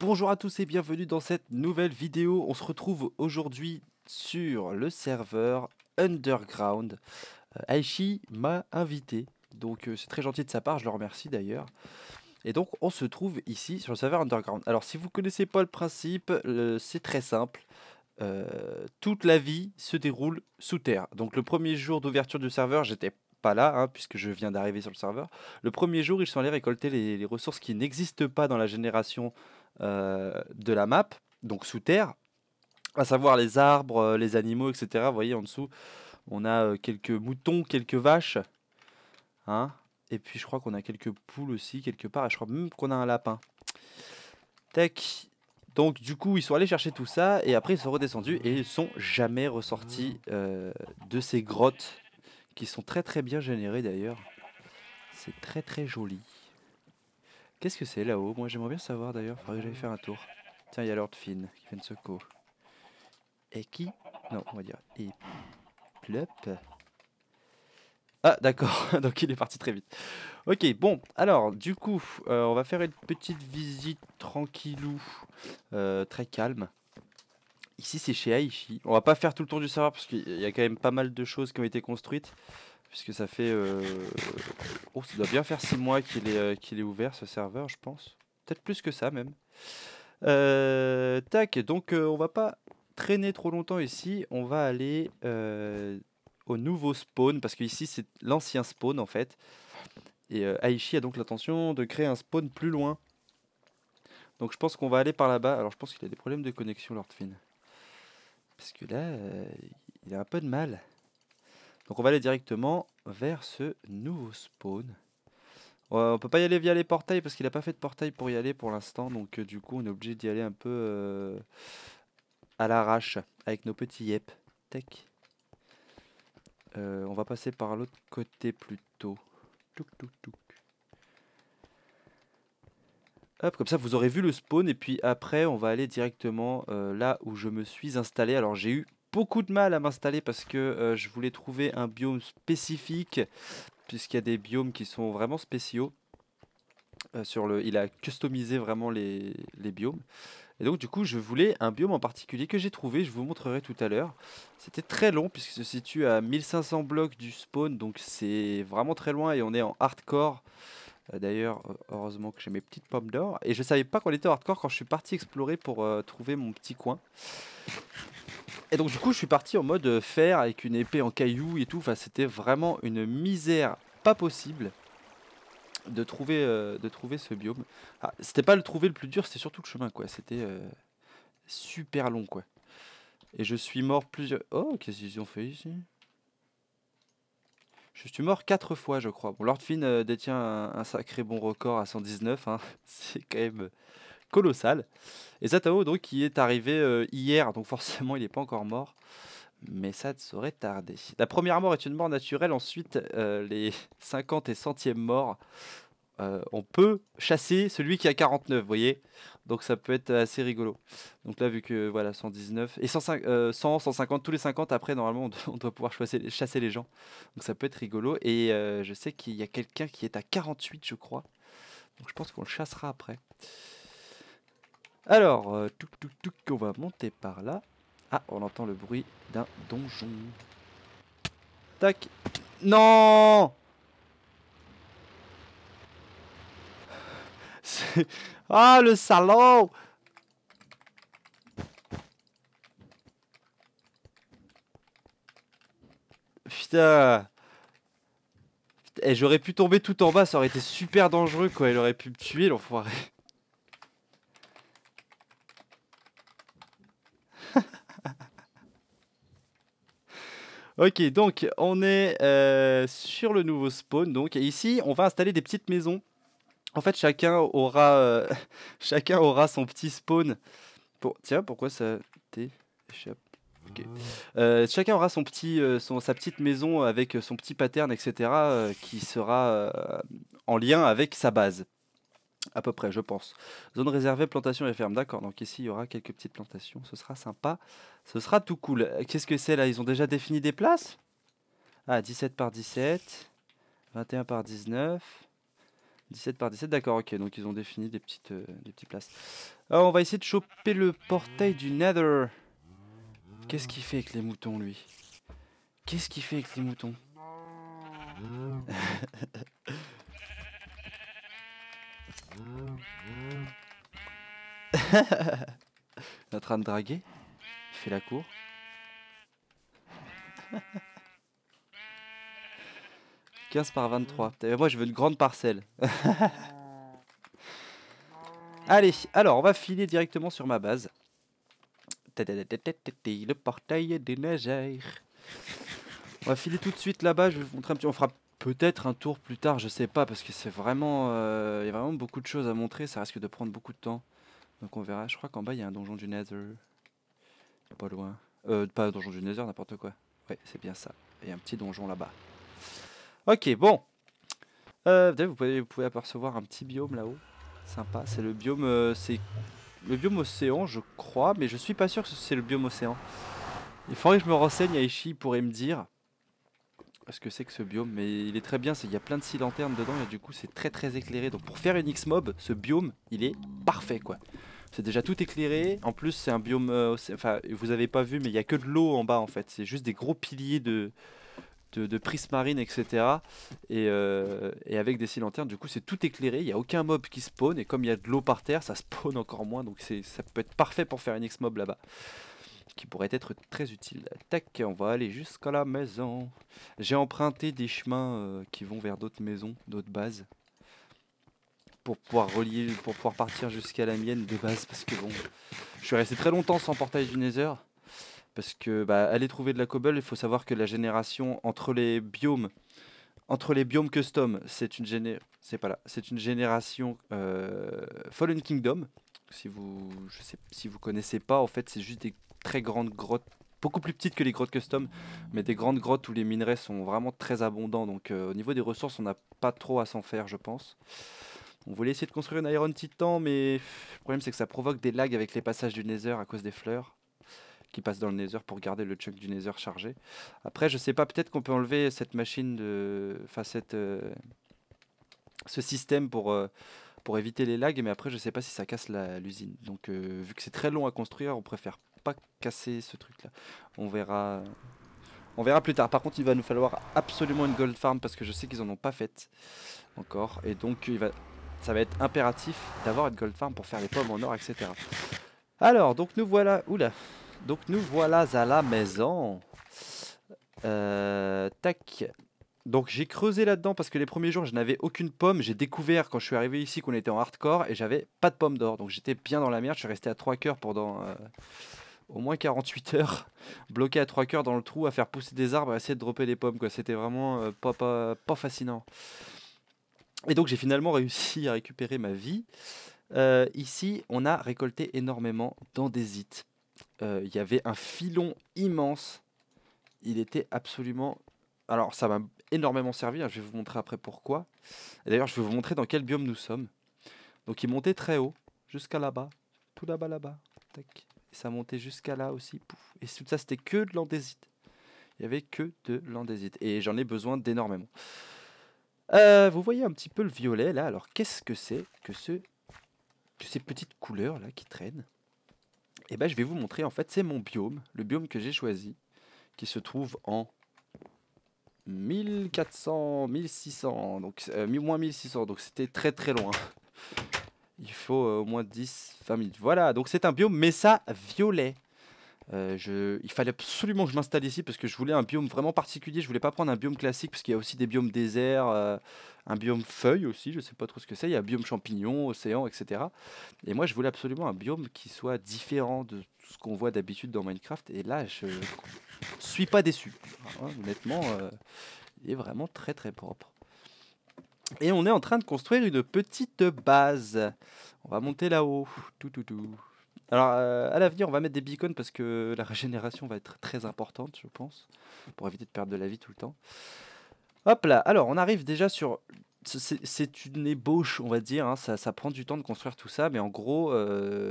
Bonjour à tous et bienvenue dans cette nouvelle vidéo. On se retrouve aujourd'hui sur le serveur Underground. Aichi m'a invité, donc c'est très gentil de sa part, je le remercie d'ailleurs. Et donc on se trouve ici sur le serveur Underground. Alors si vous connaissez pas le principe, c'est très simple. Toute la vie se déroule sous terre. Donc le premier jour d'ouverture du serveur, j'étais pas là, hein, puisque je viens d'arriver sur le serveur. Le premier jour, ils sont allés récolter les ressources qui n'existent pas dans la génération de la map, donc sous terre, à savoir les arbres, les animaux, etc. Vous voyez en dessous, on a quelques moutons, quelques vaches, hein, et puis je crois qu'on a quelques poules aussi quelque part, et je crois même qu'on a un lapin. Tac. Donc du coup ils sont allés chercher tout ça et après ils sont redescendus et ils sont jamais ressortis de ces grottes qui sont très très bien générées d'ailleurs. C'est très très joli. Qu'est-ce que c'est là-haut? Moi j'aimerais bien savoir d'ailleurs, faudrait que j'aille faire un tour. Tiens, il y a Lord Finn qui vient de secours. Et qui? Non, on va dire. Et plop. Ah d'accord, donc il est parti très vite. Ok, bon, alors du coup, on va faire une petite visite tranquillou, très calme. Ici c'est chez Aichi. On va pas faire tout le tour du serveur parce qu'il y a quand même pas mal de choses qui ont été construites. Puisque ça fait... Oh, ça doit bien faire 6 mois qu'il est ouvert ce serveur, je pense. Peut-être plus que ça même. Tac, donc on va pas traîner trop longtemps ici. On va aller au nouveau spawn. Parce qu'ici c'est l'ancien spawn en fait. Et Aichi a donc l'intention de créer un spawn plus loin. Donc je pense qu'on va aller par là-bas. Alors je pense qu'il a des problèmes de connexion, Lord Finn. Parce que là, il a un peu de mal. Donc on va aller directement vers ce nouveau spawn. Ouais, on peut pas y aller via les portails parce qu'il a pas fait de portail pour y aller pour l'instant. Donc du coup on est obligé d'y aller un peu à l'arrache avec nos petits yep. Tac. On va passer par l'autre côté plutôt. Touk touk touk. Hop, comme ça vous aurez vu le spawn et puis après on va aller directement là où je me suis installé. Alors j'ai eu beaucoup de mal à m'installer parce que je voulais trouver un biome spécifique puisqu'il y a des biomes qui sont vraiment spéciaux. Il a customisé vraiment les biomes. Et donc du coup je voulais un biome en particulier que j'ai trouvé, je vous montrerai tout à l'heure. C'était très long puisqu'il se situe à 1500 blocs du spawn, donc c'est vraiment très loin et on est en hardcore. D'ailleurs, heureusement que j'ai mes petites pommes d'or. Et je savais pas qu'on était en hardcore quand je suis parti explorer pour trouver mon petit coin. Et donc du coup je suis parti en mode fer avec une épée en caillou et tout. Enfin c'était vraiment une misère pas possible de trouver ce biome. Ah, c'était pas le trouver le plus dur, c'était surtout le chemin quoi. C'était super long quoi. Et je suis mort plusieurs... Oh, qu'est-ce qu'ils ont fait ici? Je suis mort 4 fois je crois. Bon, Lord Finn détient un sacré bon record à 119, hein. C'est quand même colossal. Et Zatao donc qui est arrivé hier, donc forcément il n'est pas encore mort. Mais ça ne saurait tarder. La première mort est une mort naturelle, ensuite les 50 et centièmes morts on peut chasser celui qui a 49, vous voyez. Donc ça peut être assez rigolo. Donc là, vu que voilà, 119 et 105, 100, 150, tous les 50, après, normalement, on doit pouvoir chasser les gens. Donc ça peut être rigolo. Et je sais qu'il y a quelqu'un qui est à 48, je crois. Donc je pense qu'on le chassera après. Alors, on va monter par là. Ah, on entend le bruit d'un donjon. Tac. Non! Ah, le salaud! Putain! Et j'aurais pu tomber tout en bas, ça aurait été super dangereux quoi, il aurait pu me tuer l'enfoiré. Ok, donc on est sur le nouveau spawn, donc et ici on va installer des petites maisons. En fait chacun aura son petit spawn. Tiens, pourquoi ça t'échappe? Ok. Chacun aura sa petite maison avec son petit pattern, etc. Qui sera en lien avec sa base. À peu près, je pense. Zone réservée, plantation et ferme. D'accord, donc ici, il y aura quelques petites plantations. Ce sera sympa. Ce sera tout cool. Qu'est-ce que c'est là? Ils ont déjà défini des places? Ah, 17 par 17. 21 par 19. 17 par 17, d'accord, ok. Donc ils ont défini des petites places. On va essayer de choper le portail du Nether. Qu'est-ce qu'il fait avec les moutons, lui? Qu'est-ce qu'il fait avec les moutons? Il est en train de draguer. Il fait la cour. « 15 par 23. Moi, je veux une grande parcelle. » Allez, alors, on va filer directement sur ma base. Le portail des nageurs. On va filer tout de suite là-bas. Je vais vous montrer un petit... On fera peut-être un tour plus tard, je sais pas, parce que c'est vraiment... Il y a vraiment beaucoup de choses à montrer. Ça risque de prendre beaucoup de temps. Donc on verra. Je crois qu'en bas, il y a un donjon du Nether. Pas loin. Pas un donjon du Nether, n'importe quoi. Ouais, c'est bien ça. Il y a un petit donjon là-bas. Ok, bon. Vous pouvez apercevoir un petit biome là-haut. Sympa. C'est le biome... c'est le biome océan, je crois. Mais je suis pas sûr que c'est le biome océan. Il faudrait que je me renseigne. Aishi pourrait me dire ce que c'est que ce biome. Mais il est très bien. Il y a plein de scies lanternes dedans. Et du coup, c'est très très éclairé. Donc pour faire une X-Mob, ce biome, il est parfait quoi. C'est déjà tout éclairé. En plus, c'est un biome... enfin, vous avez pas vu, mais il n'y a que de l'eau en bas en fait. C'est juste des gros piliers de prismarine, etc. Et avec des scies lanternes, du coup, c'est tout éclairé. Il n'y a aucun mob qui spawn. Et comme il y a de l'eau par terre, ça spawn encore moins. Donc ça peut être parfait pour faire une X-Mob là-bas. Qui pourrait être très utile. Tac, on va aller jusqu'à la maison. J'ai emprunté des chemins qui vont vers d'autres maisons, d'autres bases. Pour pouvoir relier, pour pouvoir partir jusqu'à la mienne de base. Parce que bon, je suis resté très longtemps sans portail du Nether. Parce que aller trouver de la cobble, il faut savoir que la génération entre les biomes custom, c'est une génération Fallen Kingdom. Je sais si vous connaissez pas, en fait, c'est juste des très grandes grottes, beaucoup plus petites que les grottes custom, mais des grandes grottes où les minerais sont vraiment très abondants. Donc au niveau des ressources, on n'a pas trop à s'en faire, je pense. On voulait essayer de construire une Iron Titan, mais le problème c'est que ça provoque des lags avec les passages du Nether à cause des fleurs qui passent dans le Nether pour garder le chunk du Nether chargé. Après, je sais pas, peut-être qu'on peut enlever cette machine de... Enfin, ce système pour éviter les lags, mais après, je sais pas si ça casse l'usine. Donc, vu que c'est très long à construire, on préfère pas casser ce truc-là. On verra... On verra plus tard. Par contre, il va nous falloir absolument une gold farm parce que je sais qu'ils en ont pas faite encore. Et donc, ça va être impératif d'avoir une gold farm pour faire les pommes en or, etc. Alors, donc nous voilà... Oula. Donc nous voilà à la maison. Tac. Donc j'ai creusé là-dedans parce que les premiers jours je n'avais aucune pomme. J'ai découvert quand je suis arrivé ici qu'on était en hardcore et j'avais pas de pomme d'or. Donc j'étais bien dans la merde. Je suis resté à 3 cœurs pendant au moins 48 heures. Bloqué à 3 cœurs dans le trou à faire pousser des arbres et à essayer de dropper des pommes. C'était vraiment pas fascinant. Et donc j'ai finalement réussi à récupérer ma vie. Ici on a récolté énormément d'andésite. Il y avait un filon immense. Il était absolument... Alors ça m'a énormément servi, hein. Je vais vous montrer après pourquoi. Et d'ailleurs je vais vous montrer dans quel biome nous sommes. Donc il montait très haut, jusqu'à là-bas. Tout là-bas, là-bas. Tac. Et ça montait jusqu'à là aussi. Pouf. Et tout ça c'était que de l'andésite. Il n'y avait que de l'andésite. Et j'en ai besoin d'énormément. Vous voyez un petit peu le violet là. Alors qu'est-ce que c'est que ces petites couleurs là qui traînent? Et ben je vais vous montrer, en fait c'est mon biome, le biome que j'ai choisi, qui se trouve en 1400, 1600, donc moins 1600, donc c'était très très loin. Il faut au moins 10-20 minutes. Voilà, donc c'est un biome Mesa violet. Il fallait absolument que je m'installe ici parce que je voulais un biome vraiment particulier. Je voulais pas prendre un biome classique parce qu'il y a aussi des biomes désert, un biome feuille aussi, je sais pas trop ce que c'est. Il y a un biome champignon, océan, etc. Et moi je voulais absolument un biome qui soit différent de tout ce qu'on voit d'habitude dans Minecraft. Et là je suis pas déçu. Hein, honnêtement, il est vraiment très très propre. Et on est en train de construire une petite base. On va monter là-haut. Tout. Alors, à l'avenir, on va mettre des beacons parce que la régénération va être très importante, je pense, pour éviter de perdre de la vie tout le temps. Hop là, alors on arrive déjà sur... C'est une ébauche, on va dire, hein. Ça prend du temps de construire tout ça, mais en gros,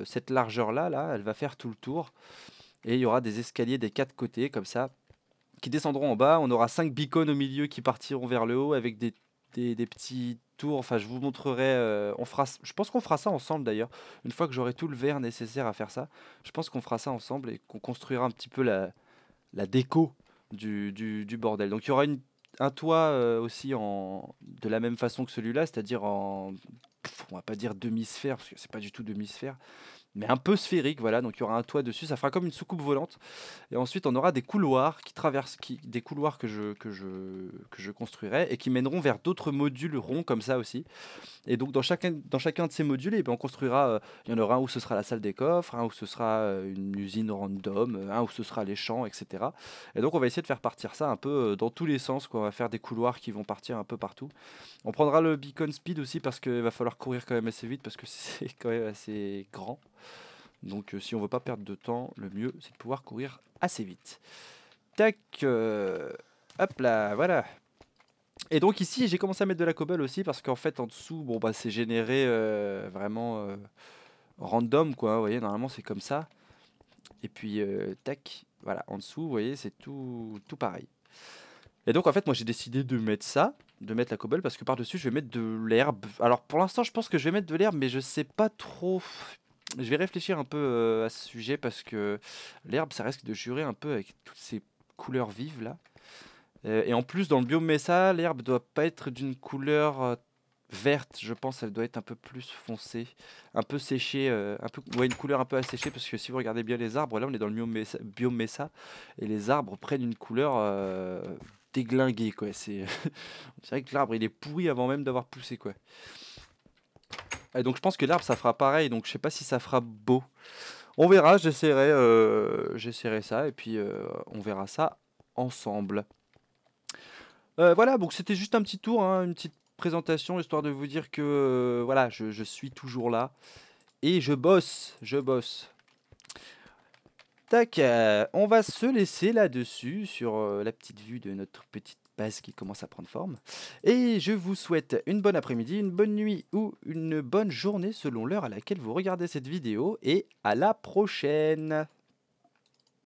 cette largeur-là, elle va faire tout le tour. Et il y aura des escaliers des 4 côtés, comme ça, qui descendront en bas. On aura 5 beacons au milieu qui partiront vers le haut avec des petits tour. Enfin, je vous montrerai. Je pense qu'on fera ça ensemble d'ailleurs. Une fois que j'aurai tout le verre nécessaire à faire ça, je pense qu'on fera ça ensemble et qu'on construira un petit peu la déco du bordel. Donc il y aura un toit aussi de la même façon que celui-là, c'est-à-dire on va pas dire demi-sphère, parce que c'est pas du tout demi-sphère, mais un peu sphérique, voilà. Donc il y aura un toit dessus, ça fera comme une soucoupe volante. Et ensuite, on aura des couloirs qui traversent, des couloirs que je construirai et qui mèneront vers d'autres modules ronds comme ça aussi. Et donc dans chacun de ces modules, eh ben, on construira, il y en aura un où ce sera la salle des coffres, un où ce sera une usine random, un où ce sera les champs, etc. Et donc on va essayer de faire partir ça un peu dans tous les sens, quoi. On va faire des couloirs qui vont partir un peu partout. On prendra le beacon speed aussi parce qu'il va falloir courir quand même assez vite parce que c'est quand même assez grand. Donc si on veut pas perdre de temps, le mieux c'est de pouvoir courir assez vite. Tac, hop là, voilà. Et donc ici, j'ai commencé à mettre de la cobble aussi parce qu'en fait en dessous, bon bah c'est généré vraiment random quoi. Vous voyez, normalement c'est comme ça. Et puis tac, voilà, en dessous, vous voyez, c'est tout pareil. Et donc en fait, moi j'ai décidé de mettre ça, de mettre la cobble parce que par-dessus je vais mettre de l'herbe. Alors pour l'instant, je pense que je vais mettre de l'herbe, mais je sais pas trop. Je vais réfléchir un peu à ce sujet parce que l'herbe, ça risque de jurer un peu avec toutes ces couleurs vives là. Et en plus, dans le biome Mesa, l'herbe doit pas être d'une couleur verte, je pense, elle doit être un peu plus foncée, un peu séchée, ouais, une couleur un peu asséchée, parce que si vous regardez bien les arbres, là on est dans le biome Mesa, et les arbres prennent une couleur déglinguée, quoi. C'est vrai que l'arbre il est pourri avant même d'avoir poussé, quoi. Et donc je pense que l'arbre ça fera pareil, donc je sais pas si ça fera beau. On verra, j'essaierai ça, et puis on verra ça ensemble. Voilà, donc c'était juste un petit tour, hein, une petite présentation, histoire de vous dire que voilà, je suis toujours là et je bosse, je bosse. Tac, on va se laisser là-dessus sur la petite vue de notre petite base qui commence à prendre forme. Et je vous souhaite une bonne après-midi, une bonne nuit ou une bonne journée selon l'heure à laquelle vous regardez cette vidéo et à la prochaine.